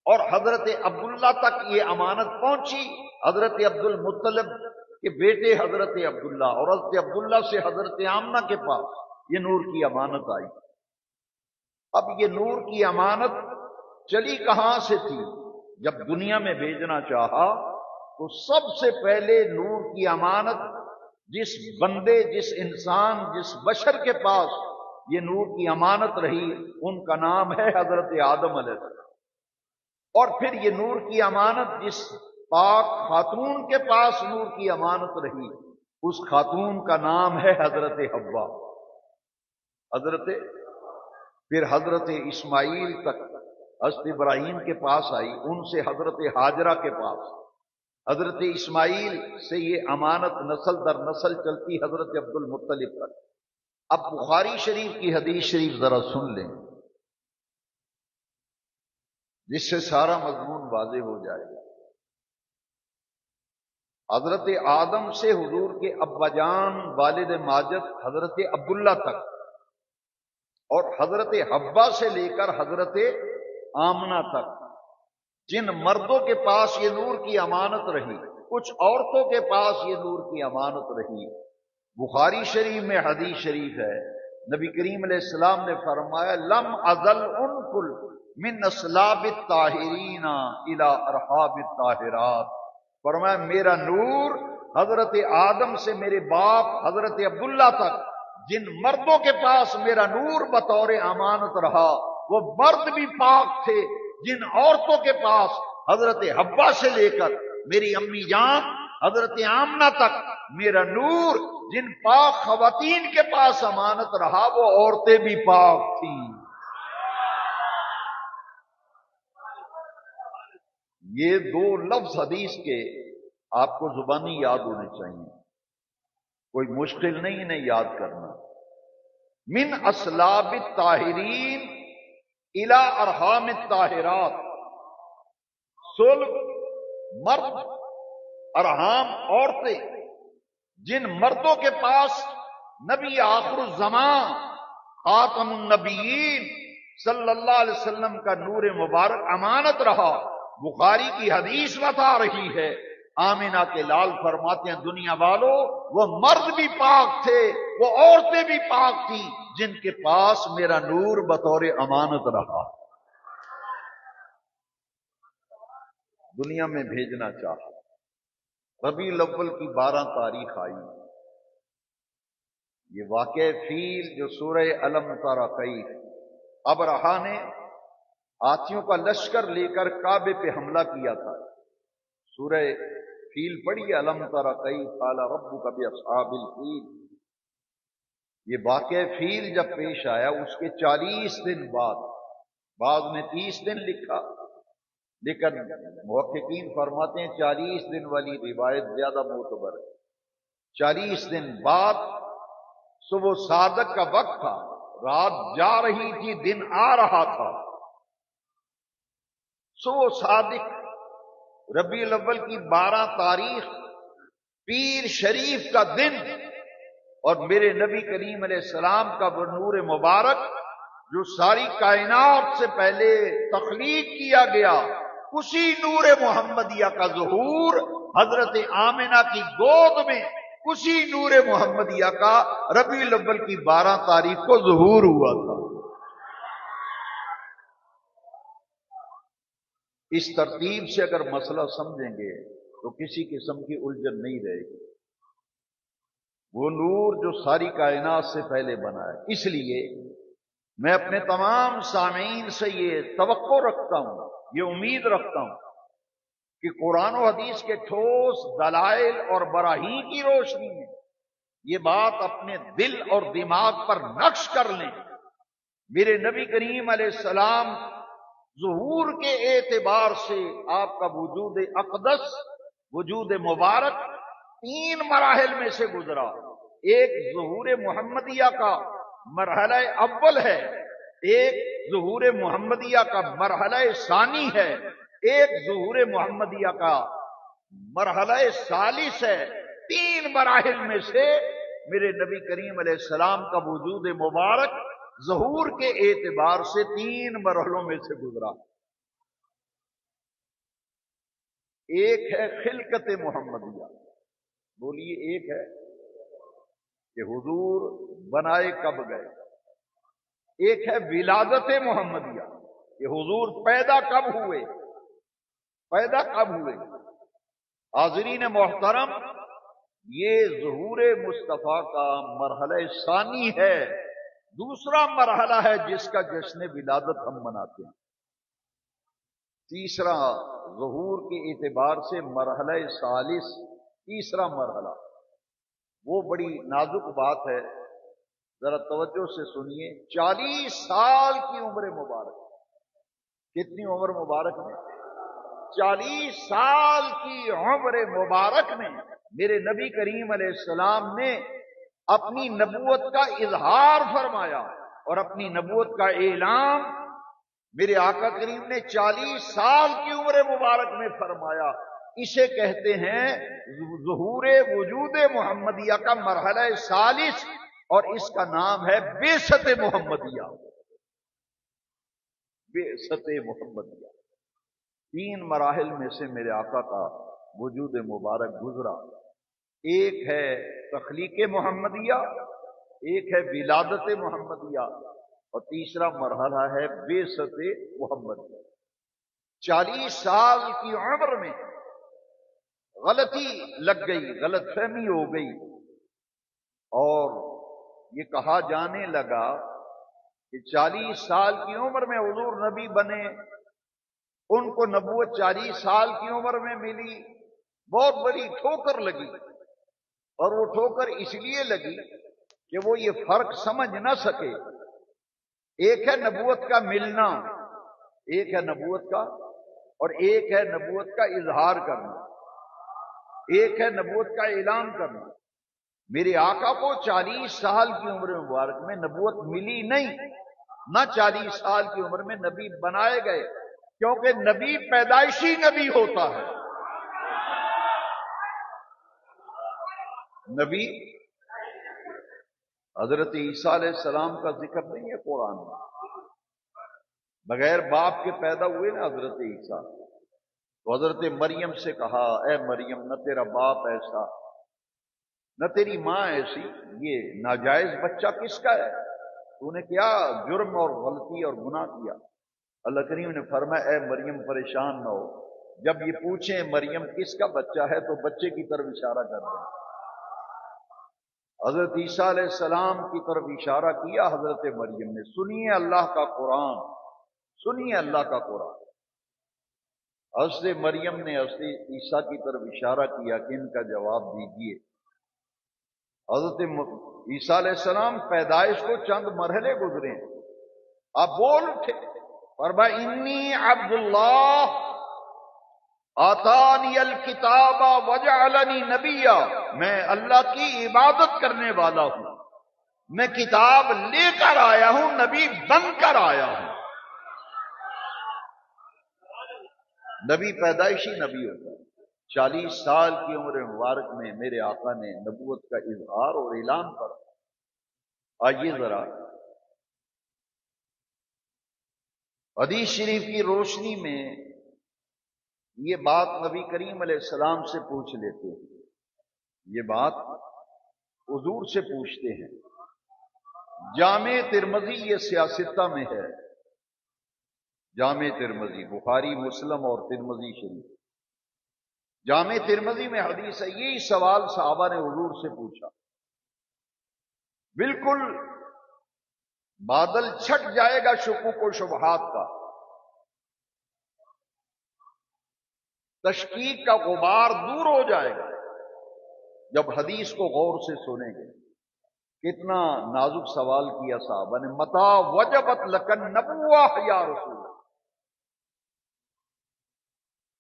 اور حضرت عبداللہ تک یہ امانت پہنچی حضرت عبد المطلب کے بیٹے حضرت عبداللہ، اور حضرت عبداللہ سے حضرت آمنہ کے پاس یہ نور کی امانت آئی۔ اب یہ نور کی امانت چلی کہاں سے تھی؟ جب دنیا میں بھیجنا چاہا تو سب سے پہلے نور کی امانت جس بندے، جس انسان، جس بشر کے پاس یہ نور کی امانت رہی، ان کا نام ہے حضرت آدم علیہ السلام، اور پھر یہ نور کی امانت جس پاک خاتون کے پاس نور کی امانت رہی، اس خاتون کا نام ہے حضرت حوا، پھر حضرت اسماعیل تک حضرت ابراہیم کے پاس آئی، ان سے حضرت ہاجرہ کے پاس، حضرت اسماعیل سے یہ امانت نسل در نسل چلتی حضرت عبد المطلب تک۔ اب بخاری شریف کی حدیث شریف ذرا سن لیں، جس سے سارا مضمون واضح ہو جائے گا۔ حضرت آدم سے حضور کے ابا جان والد ماجد حضرت عبداللہ تک، اور حضرت حوا سے لے کر حضرت آمنہ تک جن مردوں کے پاس یہ نور کی امانت رہی، کچھ عورتوں کے پاس یہ نور کی امانت رہی۔ بخاری شریف میں حدیث شریف ہے، نبی کریم علیہ السلام نے فرمایا، لم ازل انقل من اسلاب الطاہرین الی ارحاب الطاہرات، فرمایا میرا نور حضرت آدم سے میرے باپ حضرت عبداللہ تک جن مردوں کے پاس میرا نور بطور امانت رہا، وہ مرد بھی پاک تھے، جن عورتوں کے پاس حضرت حوا سے لے کر میری امی جان حضرت آمنہ تک میرا نور جن پاک خواتین کے پاس امانت رہا وہ عورتیں بھی پاک تھیں. یہ دو لفظ حدیث کے آپ کو زبانی یاد ہونے چاہیے، کوئی مشکل نہیں انہیں یاد کرنا. من اسلاب الطاہرین الی ارحام الطاہرات. صلب مرد، ارحام عورتیں، جن مردوں کے پاس نبی آخر الزمان خاتم النبیین صلی اللہ علیہ وسلم کا نور مبارک امانت رہا. بخاری کی حدیث بتا رہی ہے، آمنہ کے لال فرماتے ہیں دنیا والوں وہ مرد بھی پاک تھے، وہ عورتیں بھی پاک تھی جن کے پاس میرا نور بطور امانت رہا. دنیا میں بھیجنا چاہا. ربیع الاول کی 12 تاریخ آئی. یہ واقعہ فیل جو سورہ الم تری کیف، ابرہا نے ہاتھیوں کا لشکر لے کر کعبے پہ حملہ کیا تھا. سورہ فیل پڑھی، الم تری کیف قال ربک باصحاب الفیل. یہ واقعہ فیل جب پیش آیا اس کے 40 دن بعد، بعض نے 30 دن لکھا لیکن محققین فرماتے ہیں 40 دن والی روایت زیادہ معتبر ہے. 40 دن بعد صبح صادق کا وقت تھا، رات جا رہی تھی، دن آ رہا تھا. صبح صادق ربیع الاول کی 12 تاریخ پیر شریف کا دن، اور میرے نبی کریم علیہ السلام کا وہ نور مبارک جو ساری کائنات سے پہلے تخلیق کیا گیا، اسی نور محمدیہ کا ظہور حضرت آمنہ کی گود میں، اسی نور محمدیہ کا ربیع الاول کی 12 تاریخ کو ظہور ہوا تھا. اس ترتیب سے اگر مسئلہ سمجھیں گے تو کسی قسم کی الجھن نہیں رہے گی. وہ نور جو ساری کائنات سے پہلے بنا ہے. اس لیے میں اپنے تمام سامعین سے یہ توقع رکھتا ہوں، یہ امید رکھتا ہوں کہ قرآن و حدیث کے ٹھوس دلائل اور براہین کی روشنی میں یہ بات اپنے دل اور دماغ پر نقش کر لیں. میرے نبی کریم علیہ السلام ظہور کے اعتبار سے آپ کا وجود اقدس، وجود مبارک 3 مراحل میں سے گزرا. ایک ظہور محمدیہ کا مرحلہ اول ہے، ایک ظہور محمدیہ کا مرحلہ ثانی ہے، ایک ظہور محمدیہ کا مرحلہ ثالث ہے. 3 مراحل میں سے میرے نبی کریم علیہ السلام کا وجود مبارک ظہور کے اعتبار سے 3 مرحلوں میں سے گزرا. ایک ہے خلقت محمدیہ. بولیے ایک ہے کہ حضور بنائے کب گئے. ایک ہے ولادت محمدیہ کہ حضور پیدا کب ہوئے، پیدا کب ہوئے. حاضرین محترم، یہ ظہور مصطفیٰ کا مرحلہ ثانی ہے. دوسرا مرحلہ ہے جس کا جشن ولادت ہم مناتے ہیں. تیسرا ظہور کے اعتبار سے مرحلہ ثالث، تیسرا مرحلہ. وہ بڑی نازک بات ہے، ذرا توجہ سے سنیے. 40 سال کی عمر مبارک. کتنی عمر مبارک میں؟ 40 سال کی عمر مبارک میں میرے نبی کریم علیہ السلام نے اپنی نبوت کا اظہار فرمایا اور اپنی نبوت کا اعلان میرے آقا کریم نے 40 سال کی عمر مبارک میں فرمایا. اسے کہتے ہیں ظہور وجود محمدیہ کا مرحلہ ثالث، اور اس کا نام ہے بعثت محمدیہ. بعثت محمدیہ. 3 مراحل میں سے میرے آقا کا وجود مبارک گزرا. ایک ہے تخلیق محمدیہ، ایک ہے ولادت محمدیہ، اور تیسرا مرحلہ ہے بعثت محمدیہ. 40 سال کی عمر میں غلطی لگ گئی، غلط فہمی ہو گئی، اور یہ کہا جانے لگا کہ 40 سال کی عمر میں حضور نبی بنے، ان کو نبوت 40 سال کی عمر میں ملی، بہت بڑی ٹھوکر لگی، اور وہ ٹھوکر اس لیے لگی کہ وہ یہ فرق سمجھ نہ سکے۔ ایک ہے نبوت کا ملنا، ایک ہے نبوت کا، اور ایک ہے نبوت کا اظہار کرنا، ایک ہے نبوت کا اعلان کرنا۔ میرے آقا کو 40 سال کی عمر مبارک میں نبوت ملی نہیں، نہ 40 سال کی عمر میں نبی بنائے گئے، کیونکہ نبی پیدائشی نبی ہوتا ہے۔ نبی حضرت عیسیٰ علیہ السلام کا ذکر نہیں ہے قرآن میں، بغیر باپ کے پیدا ہوئے نا حضرت عیسیٰ، تو حضرت مریم سے کہا اے مریم نہ تیرا باپ ایسا نہ تیری ماں ایسی، یہ ناجائز بچہ کس کا ہے؟ تو نے کیا جرم اور غلطی اور گناہ کیا؟ اللہ کریم نے فرمایا اے مریم پریشان نہ ہو، جب یہ پوچھیں مریم کس کا بچہ ہے تو بچے کی طرف اشارہ کر دیں۔ حضرت عیسیٰ علیہ السلام کی طرف اشارہ کیا حضرت مریم نے، سنیے اللہ کا قرآن، سنیے اللہ کا قرآن۔ حضرت مریم نے حضرت عیسیٰ کی طرف اشارہ کیا کہ ان کا جواب دیجیے۔ حضرت عیسیٰ علیہ السلام پیدائش کو چند مرحلے گزرے، آپ بول اٹھے، فرمایا انی عبد اللہ آتانی الکتاب وجعلنی نبیا، میں اللہ کی عبادت کرنے والا ہوں، میں کتاب لے کر آیا ہوں، نبی بن کر آیا ہوں۔ نبی پیدائشی نبی ہوتا ہے۔ 40 سال کی عمر مبارک میں میرے آقا نے نبوت کا اظہار اور اعلان کرا۔ آئیے ذرا حدیث شریف کی روشنی میں یہ بات نبی کریم علیہ السلام سے پوچھ لیتے ہیں، یہ بات حضور سے پوچھتے ہیں۔ جامع ترمذی یہ سیاستہ میں ہے، جامع ترمذی، بخاری مسلم اور ترمذی شریف۔ جامع ترمذی میں حدیث ہے، یہی سوال صحابہ نے حضور سے پوچھا، بالکل بادل چھٹ جائے گا شکوک و شبہات کا، تشکیک کا غبار دور ہو جائے گا جب حدیث کو غور سے سنیں گے۔ کتنا نازک سوال کیا صحابہ نے، متا وجبت لکن نبوہ یا رسول اللہ،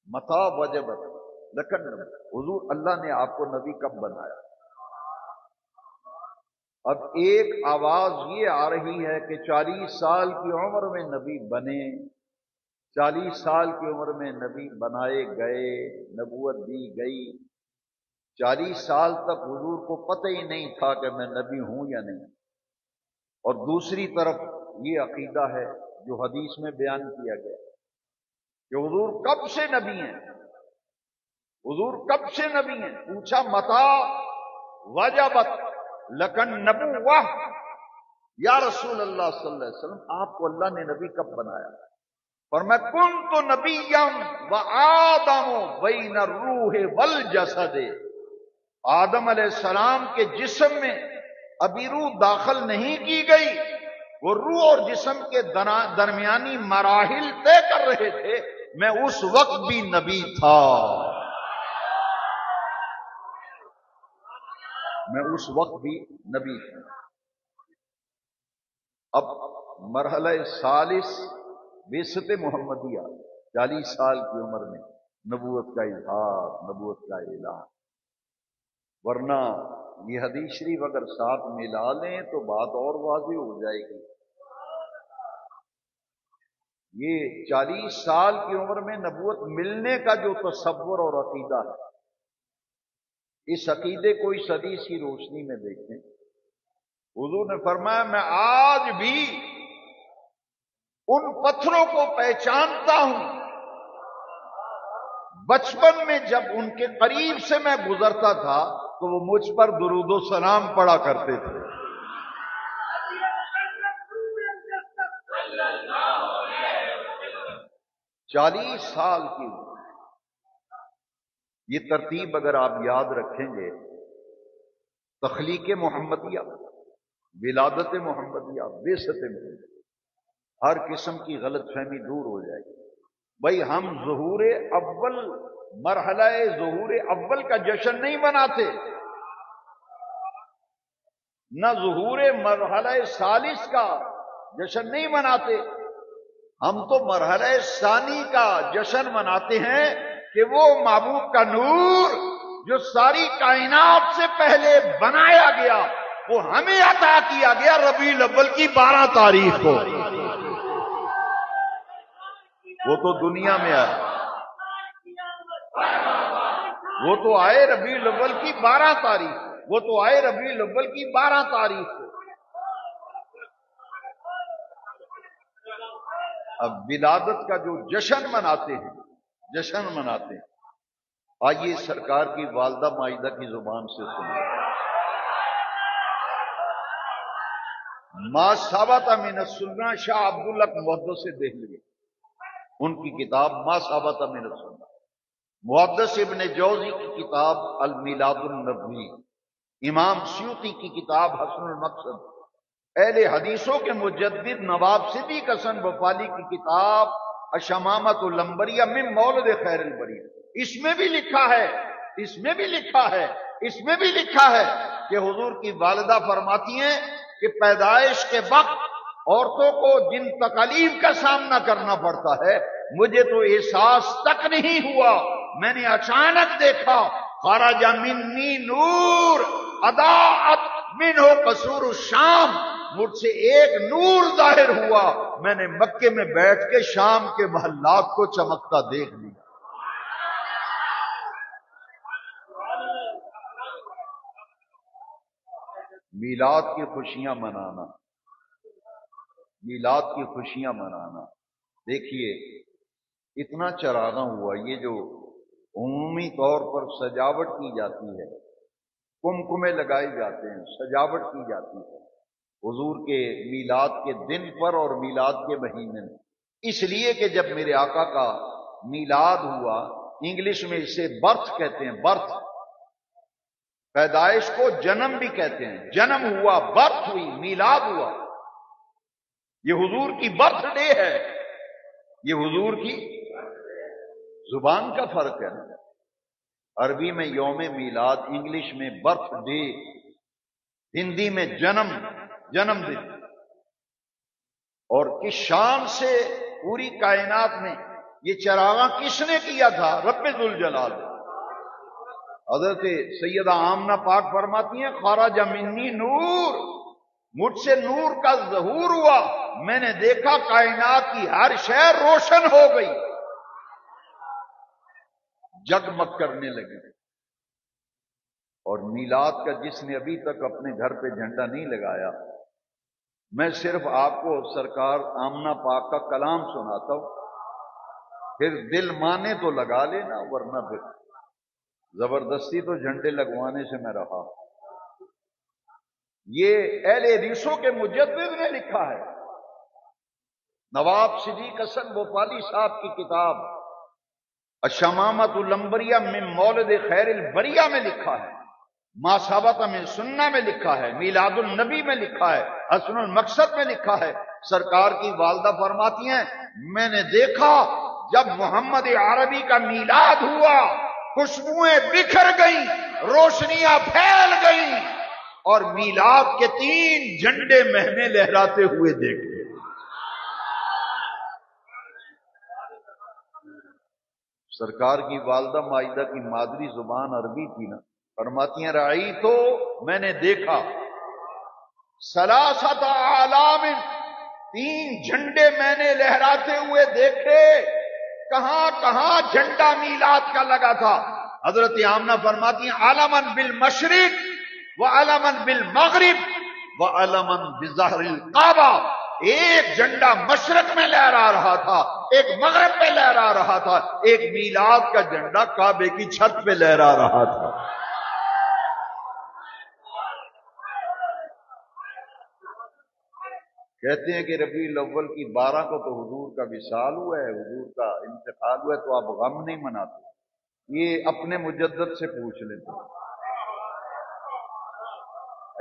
متا وجبت لکن نبوہ، حضور اللہ نے آپ کو نبی کب بنایا؟ اب ایک آواز یہ آ رہی ہے کہ 40 سال کی عمر میں نبی بنے، 40 سال کی عمر میں نبی بنائے گئے، نبوت دی گئی، 40 سال تک حضور کو پتہ ہی نہیں تھا کہ میں نبی ہوں یا نہیں۔ اور دوسری طرف یہ عقیدہ ہے جو حدیث میں بیان کیا گیا کہ حضور کب سے نبی ہیں، حضور کب سے نبی ہیں؟ پوچھا متا وجبت لکن نبوہ یا رسول اللہ صلی اللہ علیہ وسلم، آپ کو اللہ نے نبی کب بنایا؟ فرمایا کنت نبیا وآدم بین الروح والجسد، آدم علیہ السلام کے جسم میں ابھی روح داخل نہیں کی گئی، وہ روح اور جسم کے درمیانی مراحل طے کر رہے تھے، میں اس وقت بھی نبی تھا، میں اس وقت بھی نبی تھا۔ اب مرحلہ ثالث بعثت محمدیہ، 40 سال کی عمر میں نبوت کا اظہار، نبوت کا اعلان۔ ورنہ یہ حدیث شریف اگر ساتھ ملا لیں تو بات اور واضح ہو جائے گی۔ یہ 40 سال کی عمر میں نبوت ملنے کا جو تصور اور عقیدہ ہے، اس عقیدے کو اس حدیث کی روشنی میں دیکھیں۔ حضور نے فرمایا میں آج بھی ان پتھروں کو پہچانتا ہوں، بچپن میں جب ان کے قریب سے میں گزرتا تھا تو وہ مجھ پر درود و سلام پڑا کرتے تھے۔ چالیس سال کی یہ ترتیب اگر آپ یاد رکھیں گے، تخلیق محمدیہ، ولادت محمدیہ، بعثت محمدیہ، ہر قسم کی غلط فہمی دور ہو جائے گی۔ بھائی ہم ظہور اول مرحلہ ظہور اول کا جشن نہیں مناتے، نہ ظہور مرحلہ ثالث کا جشن نہیں مناتے. ہم تو مرحلہ ثانی کا جشن مناتے ہیں کہ وہ محبوب کا نور جو ساری کائنات سے پہلے بنایا گیا وہ ہمیں عطا کیا گیا ربیع الاول کی 12 تاریخ کو. وہ تو دنیا میں آئے، وہ تو آئے ربیع الاول کی 12 تاریخ، وہ تو آئے ربیع الاول کی 12 تاریخ کو. اب ولادت کا جو جشن مناتے ہیں، آئیے سرکار کی والدہ مائدہ کی زبان سے سنیں. ما ثبت من السنہ، شاہ عبداللہ محدث سے دیکھ لیے ان کی کتاب ما ثبت من السنہ. محدث ابن جوزی کی کتاب المیلاد النبوی، امام سیوطی کی کتاب حسن المقصد، اہل حدیثوں کے مجدد نواب صدیق حسن وفالی کی کتاب الشمامۃ العنبریہ من مولد خیر البریہ، اس میں بھی لکھا ہے کہ حضور کی والدہ فرماتی ہیں کہ پیدائش کے وقت عورتوں کو جن تکالیف کا سامنا کرنا پڑتا ہے مجھے تو احساس تک نہیں ہوا، میں نے اچانک دیکھا خرج منی نور اضاءت منہ قصور الشام، مجھ سے ایک نور ظاہر ہوا، میں نے مکے میں بیٹھ کے شام کے محلات کو چمکتا دیکھ لیا. میلاد کی خوشیاں منانا، دیکھیے اتنا چراغاں ہوا. یہ جو عمومی طور پر سجاوٹ کی جاتی ہے، کمکمے لگائے جاتے ہیں، سجاوٹ کی جاتی ہے حضور کے میلاد کے دن پر اور میلاد کے مہینے میں، اس لیے کہ جب میرے آقا کا میلاد ہوا، انگلش میں اسے برتھ کہتے ہیں، برتھ، پیدائش کو جنم بھی کہتے ہیں، جنم ہوا، برتھ ہوئی، میلاد ہوا. یہ حضور کی برتھ ڈے ہے، یہ حضور کی زبان کا فرق ہے. عربی میں یوم میلاد، انگلش میں برتھ ڈے، ہندی میں جنم دن. اور کس شان سے پوری کائنات میں یہ چراغاں کس نے کیا تھا؟ رب ذوالجلال. حضرت سیدہ آمنہ پاک فرماتی ہیں خرج منی نور، مجھ سے نور کا ظہور ہوا، میں نے دیکھا کائنات کی ہر شے روشن ہو گئی، جگمگ کرنے لگی. اور میلاد کا جس نے ابھی تک اپنے گھر پہ جھنڈا نہیں لگایا، میں صرف آپ کو سرکار آمنہ پاک کا کلام سناتا ہوں، پھر دل مانے تو لگا لینا، ورنہ پھر زبردستی تو جھنڈے لگوانے سے میں رہا. یہ اہل حدیثوں کے مجدد نے لکھا ہے، نواب صدیق حسن وفالی صاحب کی کتاب الشمامۃ العنبریہ من مولد خیر البریہ میں لکھا ہے، ما ثبت من سنہ میں لکھا ہے، میلاد النبی میں لکھا ہے، حسن المقصد میں لکھا ہے. سرکار کی والدہ فرماتی ہیں میں نے دیکھا جب محمد عربی کا میلاد ہوا، خوشبوئیں بکھر گئیں، روشنیاں پھیل گئیں، اور میلاد کے 3 جھنڈے مہنے لہراتے ہوئے دیکھے. سرکار کی والدہ مائدہ کی مادری زبان عربی تھی نا، فرماتی ہیں رعی تو میں نے دیکھا 3 اعلام، 3 جھنڈے میں نے لہراتے ہوئے دیکھے. کہاں کہاں جھنڈا میلاد کا لگا تھا؟ حضرت آمنہ فرماتی ہیں علمن بالمشرق وعلمن بالمغرب وعلمن بظہر الکعبہ. ایک جھنڈا مشرق میں لہرا رہا تھا، ایک مغرب پہ لہرا رہا تھا، ایک میلاد کا جھنڈا کعبے کی چھت پہ لہرا رہا تھا. کہتے ہیں کہ ربیع الاول کی 12 کو تو حضور کا وصال ہوا ہے، حضور کا انتقال ہوا ہے، تو آپ غم نہیں مناتے. یہ اپنے مجدد سے پوچھ لیتے.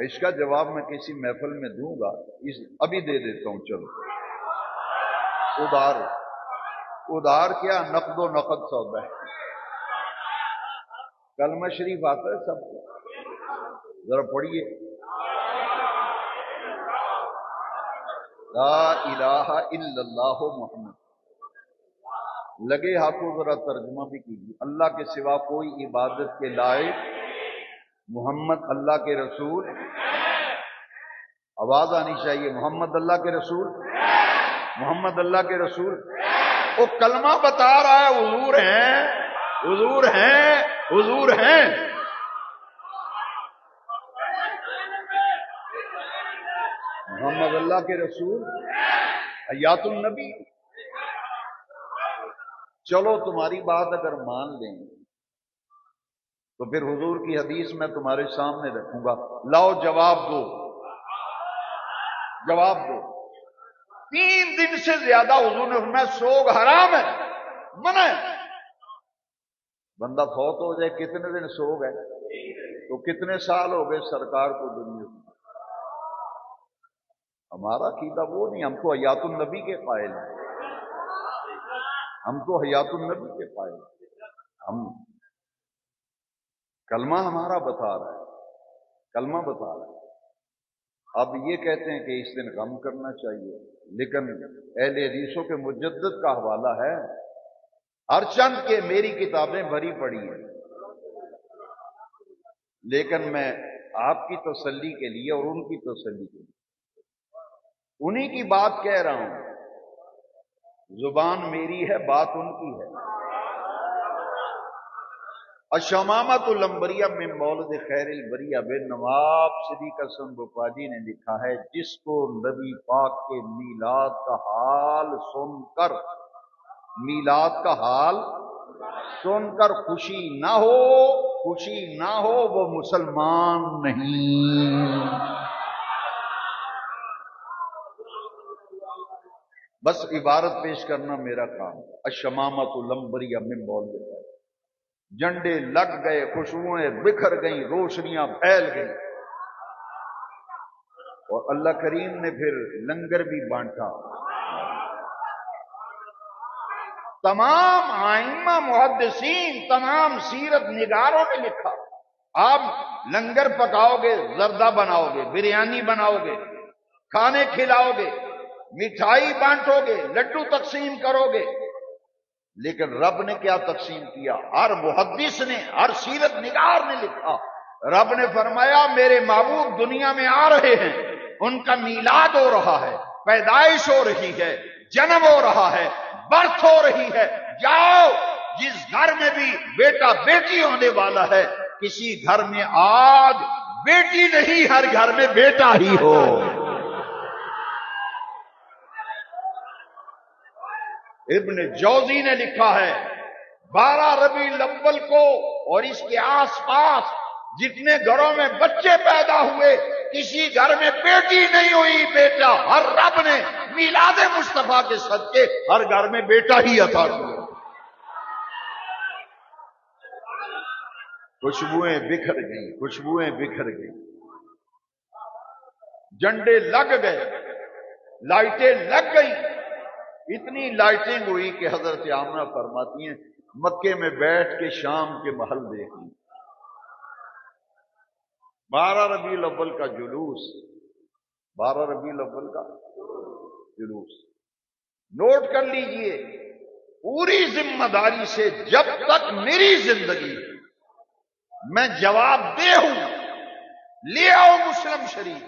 اس کا جواب میں کسی محفل میں دوں گا، ابھی دے دیتا ہوں. چلو ادھار کیا نقد و نقد سودا ہے. کلمہ شریف آتا ہے سب کو؟ ذرا پڑھیے لا الہ الا اللہ محمد. لگے ہاتھوں ذرا ترجمہ بھی کیجیے. اللہ کے سوا کوئی عبادت کے لائق، محمد اللہ کے رسول. آواز آنی چاہیے، محمد اللہ کے رسول، محمد اللہ کے رسول. وہ کلمہ بتا رہا ہے حضور ہیں، حضور ہیں، حضور ہیں. محمد اللہ کے رسول، حیات النبی. چلو تمہاری بات اگر مان لیں تو پھر حضور کی حدیث میں تمہارے سامنے رکھوں گا. لاؤ جواب دو، جواب دو. 3 دن سے زیادہ حضور نے فرمایا سوگ حرام ہے، منع ہے. بندہ فوت ہو جائے کتنے دن سوگ ہے؟ تو کتنے سال ہو گئے سرکار کو دنیا میں؟ ہمارا عقیدہ وہ نہیں، ہم تو حیات النبی کے قائل ہیں، ہم تو حیات النبی کے قائل ہیں. ہم کلمہ ہمارا بتا رہا ہے، کلمہ بتا رہا ہے. اب یہ کہتے ہیں کہ اس دن غم کرنا چاہیے، لیکن اہل حدیثوں کے مجدد کا حوالہ ہے، ہر چند کے میری کتابیں بھری پڑی ہیں، لیکن میں آپ کی تسلی کے لیے اور ان کی تسلی کے لیے انہی کی بات کہہ رہا ہوں. زبان میری ہے، بات ان کی ہے. الشمامۃ العنبریہ میں مولد خیر البریہ بے نواب صدیق حسن بخاری نے لکھا ہے، جس کو نبی پاک کے میلاد کا حال سن کر، میلاد کا حال سن کر خوشی نہ ہو، خوشی نہ ہو، وہ مسلمان نہیں. بس عبارت پیش کرنا میرا کام. الشمامۃ العنبریہ میں مولد خیر. جھنڈے لگ گئے، خوشبوئیں بکھر گئیں، روشنیاں پھیل گئیں، اور اللہ کریم نے پھر لنگر بھی بانٹا. تمام ائمہ محدثین، تمام سیرت نگاروں نے لکھا آپ لنگر پکاؤ گے، زردہ بناؤ گے، بریانی بناؤ گے، کھانے کھلاؤ گے، مٹھائی بانٹو گے، لڈو تقسیم کرو گے، لیکن رب نے کیا تقسیم کیا؟ ہر محدث نے، ہر سیرت نگار نے لکھا، رب نے فرمایا میرے معبود دنیا میں آ رہے ہیں، ان کا میلاد ہو رہا ہے، پیدائش ہو رہی ہے، جنم ہو رہا ہے، برتھ ہو رہی ہے. جاؤ جس گھر میں بھی بیٹا بیٹی ہونے والا ہے، کسی گھر میں آج بیٹی نہیں، ہر گھر میں بیٹا ہی ہو. ابن جوزی نے لکھا ہے 12 ربیع الاول کو اور اس کے آس پاس جتنے گھروں میں بچے پیدا ہوئے، کسی گھر میں بیٹی نہیں ہوئی، بیٹا. ہر رب نے میلاد مصطفیٰ کے صدقے ہر گھر میں بیٹا ہی عطا کیا. خوشبوئیں بکھر گئیں، خوشبوئیں بکھر گئیں، جھنڈے لگ گئے، لائٹیں لگ گئیں. اتنی لائٹنگ ہوئی کہ حضرت آمنہ فرماتی ہیں مکے میں بیٹھ کے شام کے محل دیکھ لی. 12 ربیع الاول کا جلوس، 12 ربیع الاول کا جلوس. نوٹ کر لیجئے پوری ذمہ داری سے، جب تک میری زندگی میں جواب دہ ہوں، لے آؤ مسلم شریف،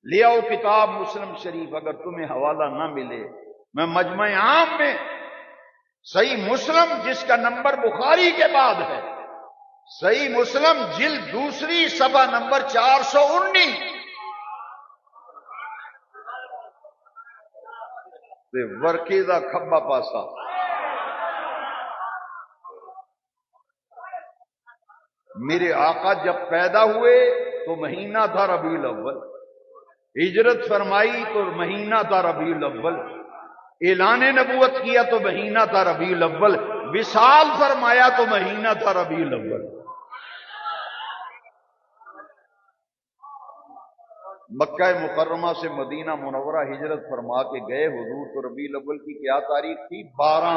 لے آؤ کتاب مسلم شریف. اگر تمہیں حوالہ نہ ملے، میں مجمع عام میں صحیح مسلم جس کا نمبر بخاری کے بعد ہے، صحیح مسلم جلد 2 صفحہ نمبر 419 ورکیزہ کھبا پاسا، میرے آقا جب پیدا ہوئے تو مہینہ تھا ربیع الاول، ہجرت فرمائی تو مہینہ تھا ربیع الاول، اعلان نبوت کیا تو مہینہ تھا ربیع الاول، وصال فرمایا تو مہینہ تھا ربیع الاول. مکہ مکرمہ سے مدینہ منورہ ہجرت فرما کے گئے حضور تو ربیع الاول کی کیا تاریخ تھی؟ 12.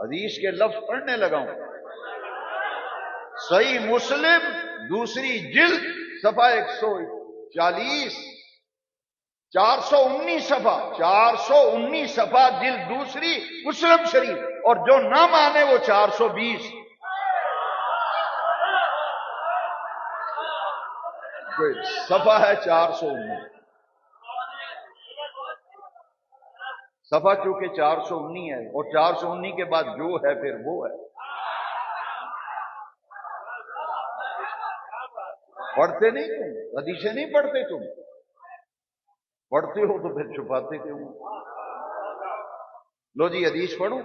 حدیث کے لفظ پڑھنے لگا ہوں. صحیح مسلم دوسری جلد صفحہ 140 419 صفحہ 419 صفحہ جلد دوسری مسلم شریف, اور جو نہ مانے وہ 420. صفحہ ہے 419. صفحہ چونکہ 419 ہے, اور 419 کے بعد جو ہے پھر وہ ہے. پڑھتے نہیں تم, حدیثیں نہیں پڑھتے تم, پڑھتے ہو تو پھر چھپاتے کیوں؟ لو جی حدیث پڑھو.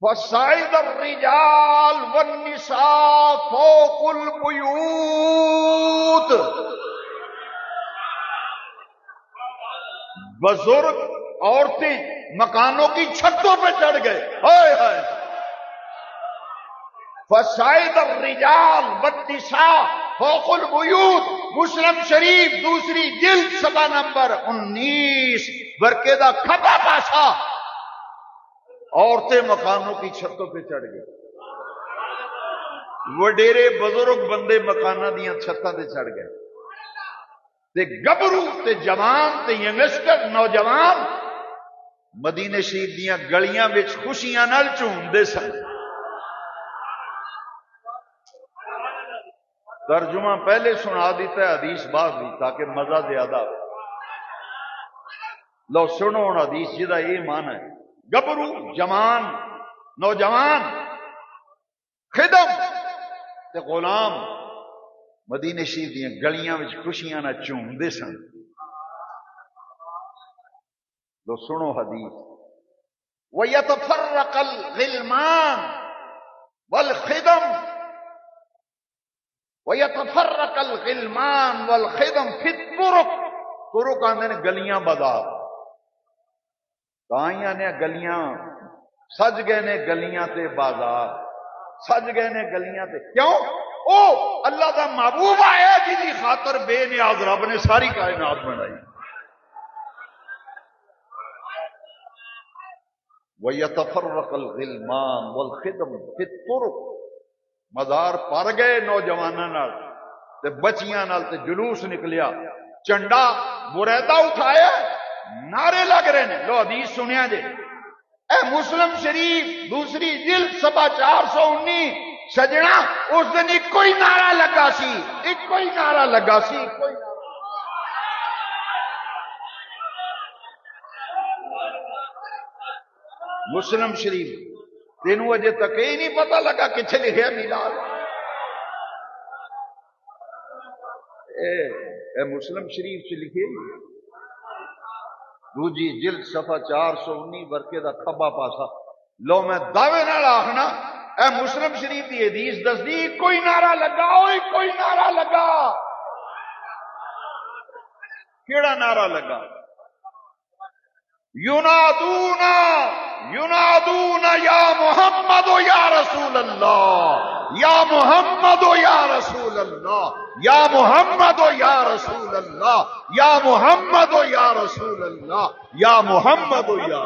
فَصَعِدَ الرِّجَالُ وَالنِّسَاءُ فَوْقَ الْبُيُوتِ, بزرگ عورتیں مکانوں کی چھتوں پہ چڑھ گئے. ہائے ہائے. فَصَعِدَ الرِّجَالُ وَالنِّسَاءُ فَوْقَ الْبُيُوتِ, مسلم شریف دوسری جلد صفحہ نمبر 19, برقے دا کھبا پاسا. عورتیں مکانوں کی چھتوں پہ چڑھ گئے. وڈیرے بزرگ بندے مکاناں دیاں چھتاں تے چڑھ گئے. تے گبرو تے جوان تے ینگسٹر نوجوان مدینے شریف دیاں گلیاں وچ خوشیاں نال جھومدے سن. ترجمہ پہلے سنا دیتا ہے, حدیث بعد دی, تاکہ مزہ زیادہ ہو. لو سنو حدیث جدا یہ معنی ہے. گبرو جوان نوجوان خدم تے غلام مدینے شریف دیاں گلیاں وچ خوشیاں نہ جھومدے سن. لو سنو حدیث. وَيَتَفَرَّقَ الْغِلْمَانُ وَالْخِدَمُ وَيَتَفَرَّقَ الْغِلْمَانُ وَالْخِدَمُ فِي الطُّرُقِ, طرق آندے نے گلیاں بازار, تائیاں نے گلیاں سج گئے نے گلیاں تے بازار, سج گئے نے گلیاں تے. کیوں؟ او اللہ دا محبوب آیا جی دی خاطر بے نیاز رب نے ساری کائنات بنائی. وَيَتَفَرَّقَ الْغِلْمَانُ وَالْخِدَمُ فِي الطُّرُقِ, مزار پر گئے نوجواناں نال تے بچیاں نال تے جلوس نکلیا, چنڈا بریدہ اٹھایا, نعرے لگ رہے ہیں. لو حدیث سنیا جے, اے مسلم شریف دوسری جلد صفحہ 419. سجنا اس دن ایک کوئی نعرہ لگا سی, ایک کوئی نعرہ لگا سی, ایک کوئی نعرہ. مسلم شریف تینوں اجے تک ہی نہیں پتہ لگا کتنے لکھے میلاد. اے مسلم شریف سے لکھے دوجی جلد صفحہ 419 برقے دا کھبا پاسا. لو میں دعوے نال آخنا اے مسلم شریف دی حدیث دسدی کوئی نعرہ لگا, کوئی نعرہ لگا. کیڑا نعرہ لگا؟ ینادون یا محمد یا رسول اللہ, یا محمد یا رسول اللہ, یا محمد یا رسول اللہ, یا محمد یا رسول اللہ, یا محمد یا.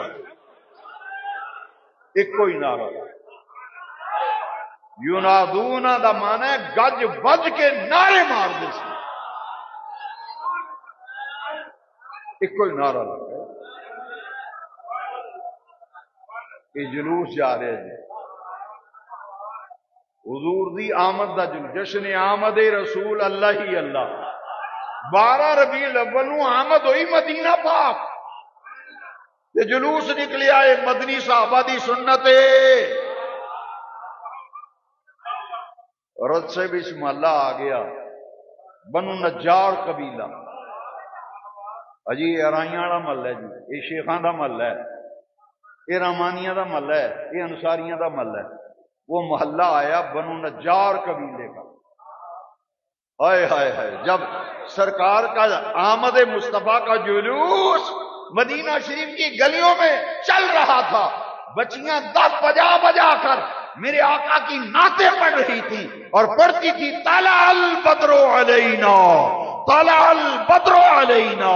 ایک کوئی نعرہ. ینادون دا معنی ہے گج بج کے نعرے مار دے سی. ایک کوئی نعرہ لگا. یہ جلوس جا رہے ہیں حضور دی آمد دا جلوس, جشن آمد رسول اللہ ہی اللہ. 12 ربیع الاول نو آمد ہوئی مدینہ پاک, یہ جلوس نکلیا ہے مدنی صحابہ دی سنت. رد سے بھی اس محلہ آ گیا, بنو نجار قبیلہ. اجی ارائیاں والا محلہ ہے جی, یہ شیخاں دا محلہ ہے, یہ رامانیاں دا محلہ ہے, یہ انصاریاں دا محلہ ہے. وہ محلہ آیا بنو نجار قبیلے کا. ہائے ہائے ہائے, جب سرکار کا آمد مصطفیٰ کا جلوس مدینہ شریف کی گلیوں میں چل رہا تھا, بچیاں 10 بجا بجا کر میرے آقا کی نعتیں پڑھ رہی تھی اور پڑھتی تھی طلع البدر علینا, طلع البدر علینا,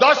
10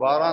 12